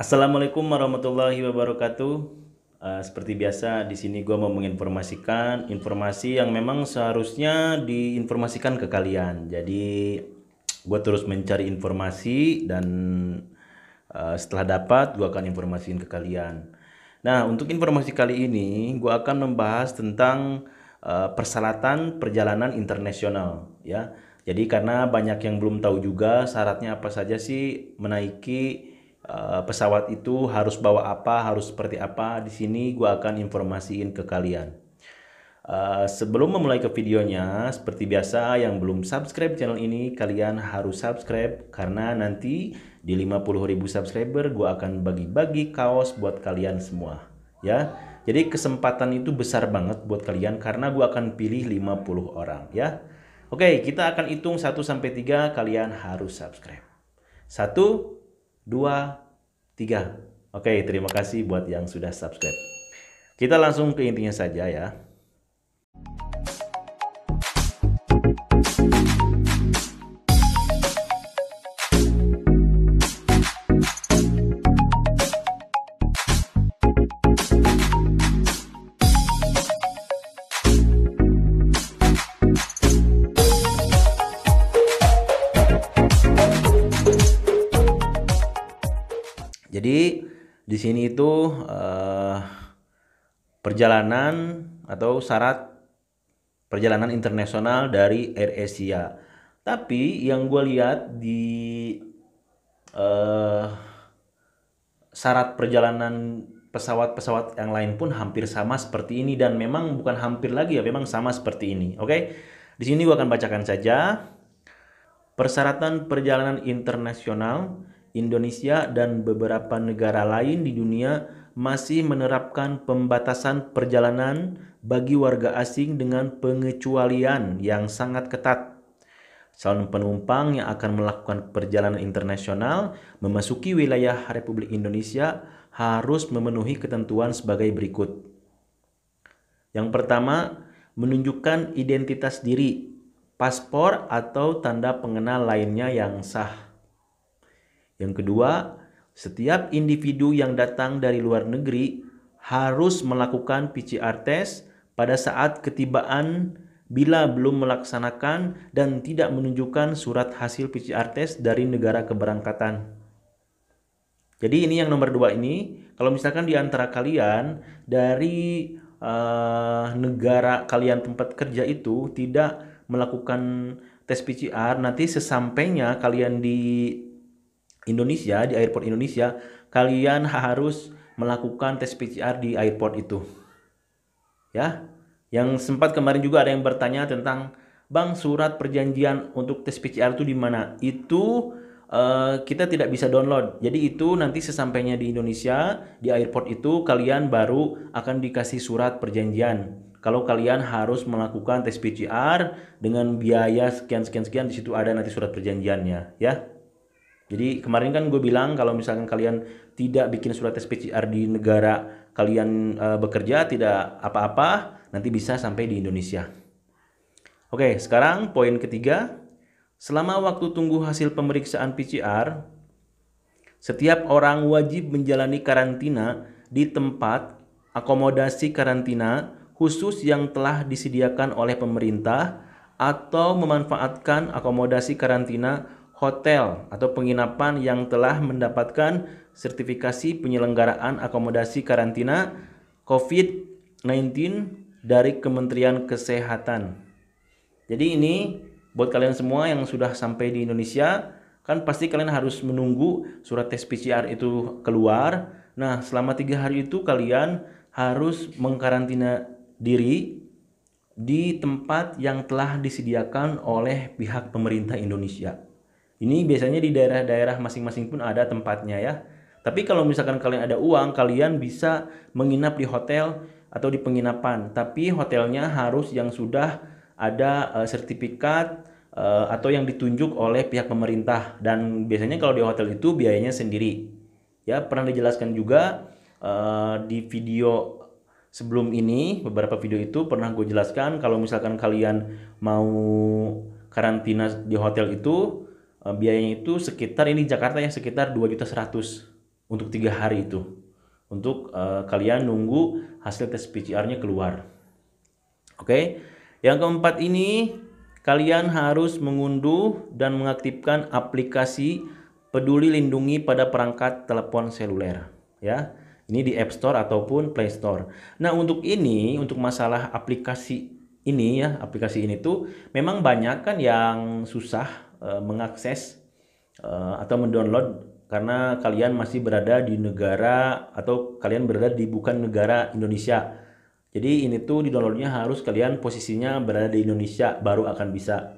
Assalamualaikum warahmatullahi wabarakatuh. Seperti biasa, di sini gue mau menginformasikan informasi yang memang seharusnya diinformasikan ke kalian. Jadi, gue terus mencari informasi dan setelah dapat, gue akan informasiin ke kalian. Nah, untuk informasi kali ini, gue akan membahas tentang persyaratan perjalanan internasional, ya. Jadi karena banyak yang belum tahu juga syaratnya apa saja sih menaiki pesawat itu, harus bawa apa, harus seperti apa. Di sini gue akan informasiin ke kalian. Sebelum memulai ke videonya, seperti biasa yang belum subscribe channel ini, kalian harus subscribe karena nanti di 50.000 subscriber gue akan bagi-bagi kaos buat kalian semua, ya. Jadi kesempatan itu besar banget buat kalian karena gue akan pilih 50 orang, ya. Oke, kita akan hitung 1 sampai 3, kalian harus subscribe. 1, 2, 3. Oke, terima kasih buat yang sudah subscribe. Kita langsung ke intinya saja ya. Jadi di sini itu perjalanan atau syarat perjalanan internasional dari AirAsia. Tapi yang gue lihat di eh, syarat perjalanan pesawat-pesawat yang lain pun hampir sama seperti ini, dan memang bukan hampir lagi ya, memang sama seperti ini. Oke, di sini gue akan bacakan saja. Persyaratan perjalanan internasional Indonesia dan beberapa negara lain di dunia masih menerapkan pembatasan perjalanan bagi warga asing dengan pengecualian yang sangat ketat. Calon penumpang yang akan melakukan perjalanan internasional memasuki wilayah Republik Indonesia harus memenuhi ketentuan sebagai berikut. Yang pertama, menunjukkan identitas diri, paspor atau tanda pengenal lainnya yang sah. Yang kedua, setiap individu yang datang dari luar negeri harus melakukan PCR test pada saat ketibaan bila belum melaksanakan dan tidak menunjukkan surat hasil PCR test dari negara keberangkatan. Jadi ini yang nomor 2 ini, kalau misalkan di antara kalian dari negara kalian tempat kerja itu tidak melakukan tes PCR, nanti sesampainya kalian di Indonesia, di airport Indonesia, kalian harus melakukan tes PCR di airport itu. Ya, yang sempat kemarin juga ada yang bertanya tentang, Bang, surat perjanjian untuk tes PCR itu di mana? Itu kita tidak bisa download. Jadi itu nanti sesampainya di Indonesia, di airport itu kalian baru akan dikasih surat perjanjian. Kalau kalian harus melakukan tes PCR dengan biaya sekian sekian sekian, di situ ada nanti surat perjanjiannya, ya. Jadi kemarin kan gue bilang kalau misalkan kalian tidak bikin surat tes PCR di negara kalian bekerja, tidak apa-apa, nanti bisa sampai di Indonesia. Oke, sekarang poin ketiga. Selama waktu tunggu hasil pemeriksaan PCR, setiap orang wajib menjalani karantina di tempat akomodasi karantina khusus yang telah disediakan oleh pemerintah atau memanfaatkan akomodasi karantina hotel atau penginapan yang telah mendapatkan sertifikasi penyelenggaraan akomodasi karantina COVID-19 dari Kementerian Kesehatan. Jadi ini buat kalian semua yang sudah sampai di Indonesia, kan pasti kalian harus menunggu surat tes PCR itu keluar. Nah, selama 3 hari itu kalian harus mengkarantina diri di tempat yang telah disediakan oleh pihak pemerintah Indonesia. Ini biasanya di daerah-daerah masing-masing pun ada tempatnya ya. Tapi kalau misalkan kalian ada uang, kalian bisa menginap di hotel atau di penginapan. Tapi hotelnya harus yang sudah ada sertifikat atau yang ditunjuk oleh pihak pemerintah. Dan biasanya kalau di hotel itu biayanya sendiri. Ya, pernah dijelaskan juga di video sebelum ini, beberapa video itu pernah gue jelaskan kalau misalkan kalian mau karantina di hotel itu biayanya itu sekitar, ini Jakarta ya, sekitar 2.100.000. untuk 3 hari itu. Untuk kalian nunggu hasil tes PCR-nya keluar. Oke. Yang keempat ini, kalian harus mengunduh dan mengaktifkan aplikasi Peduli Lindungi pada perangkat telepon seluler, ya. Ini di App Store ataupun Play Store. Nah, untuk masalah aplikasi ini ya, aplikasi ini tuh memang banyak kan yang susah mengakses atau mendownload karena kalian masih berada di negara atau kalian berada di bukan negara Indonesia. Jadi ini tuh di downloadnya harus kalian posisinya berada di Indonesia baru akan bisa.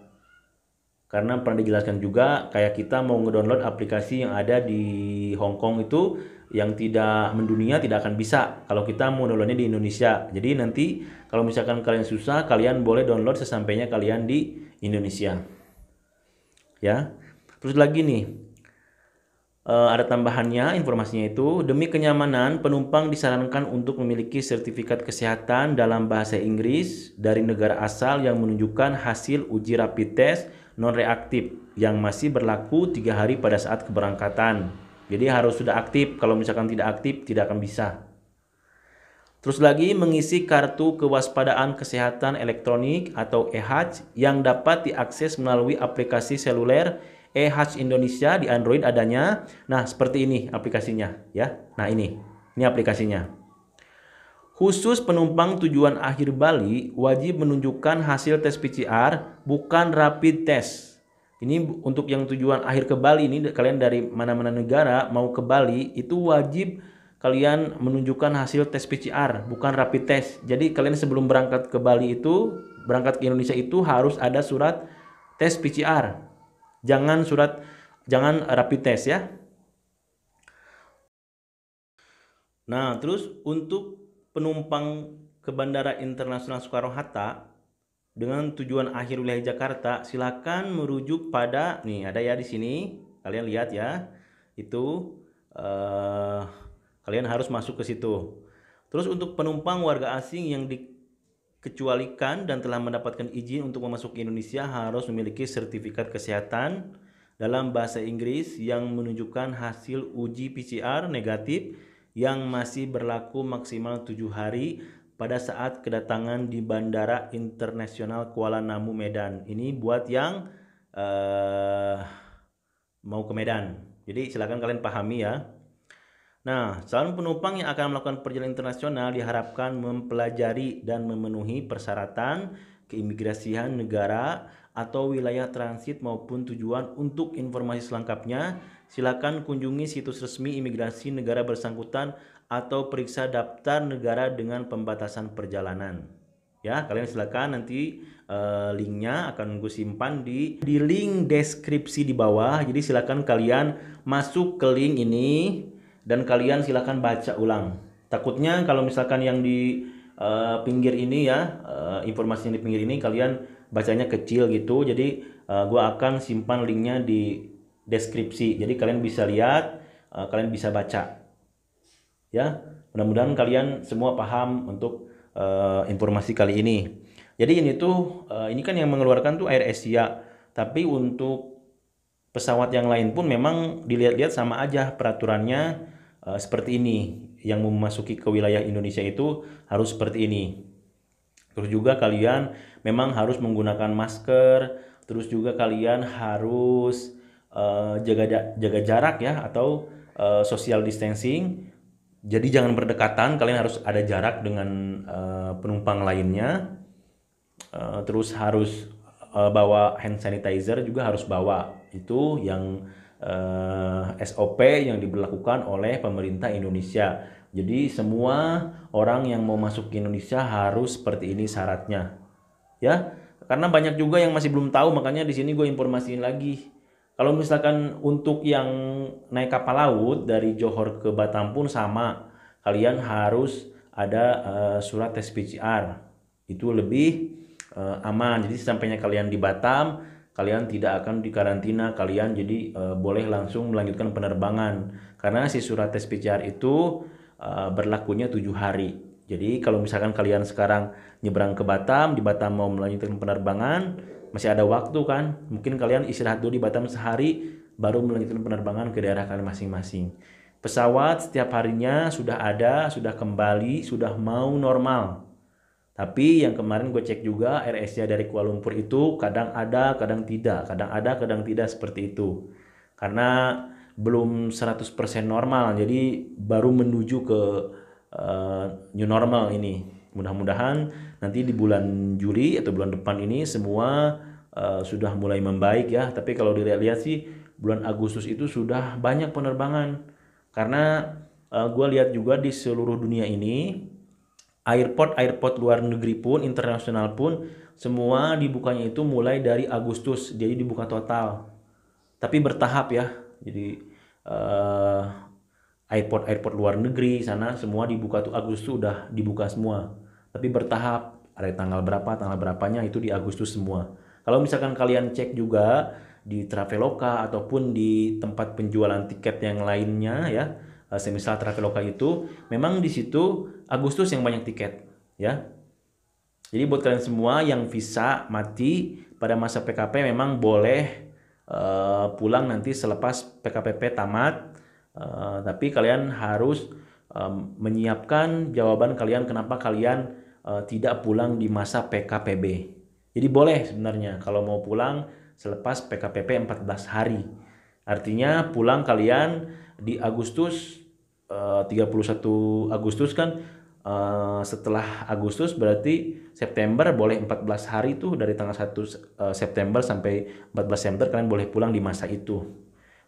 Karena pernah dijelaskan juga kayak kita mau ngedownload aplikasi yang ada di Hong Kong itu yang tidak mendunia tidak akan bisa kalau kita mau downloadnya di Indonesia. Jadi nanti kalau misalkan kalian susah, kalian boleh download sesampainya kalian di Indonesia. Ya. Terus lagi nih, ada tambahannya informasinya itu, demi kenyamanan penumpang disarankan untuk memiliki sertifikat kesehatan dalam bahasa Inggris dari negara asal yang menunjukkan hasil uji rapid test non-reaktif yang masih berlaku 3 hari pada saat keberangkatan. Jadi harus sudah aktif, kalau misalkan tidak aktif tidak akan bisa. Terus lagi mengisi kartu kewaspadaan kesehatan elektronik atau EHAC yang dapat diakses melalui aplikasi seluler EHAC Indonesia di Android adanya. Nah, seperti ini aplikasinya ya. Nah, ini aplikasinya. Khusus penumpang tujuan akhir Bali wajib menunjukkan hasil tes PCR bukan rapid test. Ini untuk yang tujuan akhir ke Bali ini, kalian dari mana-mana negara mau ke Bali itu wajib kalian menunjukkan hasil tes PCR bukan rapid test. Jadi kalian sebelum berangkat ke Bali itu, berangkat ke Indonesia itu harus ada surat tes PCR. Jangan rapid test ya. Nah, terus untuk penumpang ke Bandara Internasional Soekarno-Hatta dengan tujuan akhir wilayah Jakarta, silakan merujuk pada nih ada ya di sini. Kalian lihat ya. Itu kalian harus masuk ke situ. Terus untuk penumpang warga asing yang dikecualikan dan telah mendapatkan izin untuk memasuki Indonesia harus memiliki sertifikat kesehatan dalam bahasa Inggris yang menunjukkan hasil uji PCR negatif yang masih berlaku maksimal 7 hari pada saat kedatangan di Bandara Internasional Kuala Namu Medan. Ini buat yang mau ke Medan. Jadi silakan kalian pahami ya. Nah, calon penumpang yang akan melakukan perjalanan internasional diharapkan mempelajari dan memenuhi persyaratan keimigrasian negara atau wilayah transit maupun tujuan. Untuk informasi selengkapnya, silakan kunjungi situs resmi imigrasi negara bersangkutan atau periksa daftar negara dengan pembatasan perjalanan. Ya, kalian silakan nanti linknya akan gue simpan di link deskripsi di bawah. Jadi silakan kalian masuk ke link ini dan kalian silakan baca ulang. Takutnya kalau misalkan yang di pinggir ini ya, informasi yang di pinggir ini kalian bacanya kecil gitu. Jadi gua akan simpan linknya di deskripsi. Jadi kalian bisa lihat, kalian bisa baca. Ya, mudah-mudahan kalian semua paham untuk informasi kali ini. Jadi ini tuh, ini kan yang mengeluarkan tuh Air Asia. Tapi untuk pesawat yang lain pun memang dilihat-lihat sama aja peraturannya seperti ini. Yang memasuki ke wilayah Indonesia itu harus seperti ini. Terus juga kalian memang harus menggunakan masker. Terus juga kalian harus jaga jarak ya, atau social distancing. Jadi jangan berdekatan, kalian harus ada jarak dengan penumpang lainnya. Terus harus bawa hand sanitizer juga harus bawa. Itu yang SOP yang diberlakukan oleh pemerintah Indonesia. Jadi semua orang yang mau masuk ke Indonesia harus seperti ini syaratnya. Ya, karena banyak juga yang masih belum tahu, makanya di sini gue informasiin lagi. Kalau misalkan untuk yang naik kapal laut dari Johor ke Batam pun sama. Kalian harus ada surat tes PCR. Itu lebih aman. Jadi sampainya kalian di Batam, kalian tidak akan dikarantina, kalian jadi boleh langsung melanjutkan penerbangan. Karena si surat tes PCR itu berlakunya 7 hari. Jadi kalau misalkan kalian sekarang nyebrang ke Batam, di Batam mau melanjutkan penerbangan, masih ada waktu kan? Mungkin kalian istirahat dulu di Batam sehari, baru melanjutkan penerbangan ke daerah kalian masing-masing. Pesawat setiap harinya sudah ada, sudah kembali, sudah mau normal. Tapi yang kemarin gue cek juga AirAsia dari Kuala Lumpur itu kadang ada, kadang tidak. Kadang ada, kadang tidak seperti itu. Karena belum 100% normal, jadi baru menuju ke new normal ini. Mudah-mudahan nanti di bulan Juli atau bulan depan ini semua sudah mulai membaik ya. Tapi kalau dilihat-lihat sih bulan Agustus itu sudah banyak penerbangan. Karena gue lihat juga di seluruh dunia ini airport luar negeri pun, internasional pun, semua dibukanya itu mulai dari Agustus, jadi dibuka total. Tapi bertahap ya, jadi airport luar negeri sana semua dibuka tuh Agustus udah dibuka semua. Tapi bertahap, ada tanggal berapanya itu di Agustus semua. Kalau misalkan kalian cek juga di Traveloka ataupun di tempat penjualan tiket yang lainnya ya, semisal Traveloka itu memang di situ Agustus yang banyak tiket ya. Jadi buat kalian semua yang visa mati pada masa PKP memang boleh pulang nanti selepas PKPP tamat. Tapi kalian harus menyiapkan jawaban kalian kenapa kalian tidak pulang di masa PKPB. Jadi boleh sebenarnya kalau mau pulang selepas PKPP 14 hari. Artinya pulang kalian di Agustus 31 Agustus kan, setelah Agustus berarti September boleh 14 hari tuh, dari tanggal 1 September sampai 14 September kalian boleh pulang di masa itu.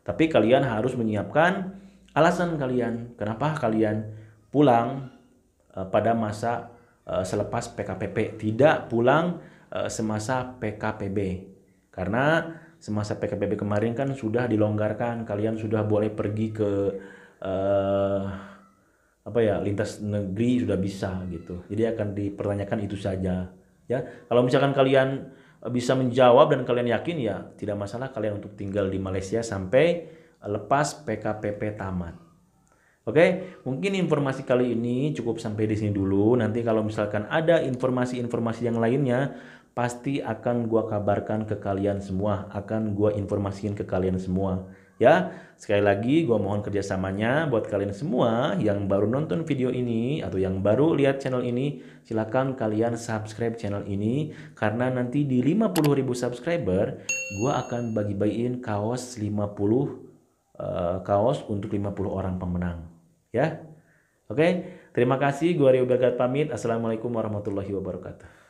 Tapi kalian harus menyiapkan alasan kalian kenapa kalian pulang pada masa selepas PKPP, tidak pulang semasa PKPB. Karena semasa PKPB kemarin kan sudah dilonggarkan, kalian sudah boleh pergi ke lintas negeri sudah bisa gitu. Jadi akan dipertanyakan itu saja ya. Kalau misalkan kalian bisa menjawab dan kalian yakin ya tidak masalah kalian untuk tinggal di Malaysia sampai lepas PKPP tamat. Oke, mungkin informasi kali ini cukup sampai di sini dulu. Nanti kalau misalkan ada informasi-informasi yang lainnya, pasti akan gua kabarkan ke kalian semua, akan gua informasikan ke kalian semua. Ya, sekali lagi gua mohon kerjasamanya buat kalian semua yang baru nonton video ini atau yang baru lihat channel ini, silakan kalian subscribe channel ini karena nanti di 50.000 subscriber gua akan bagi-bagiin kaos 50 kaos untuk 50 orang pemenang. Ya, oke. Terima kasih. Gua Rio Bergat pamit. Assalamualaikum warahmatullahi wabarakatuh.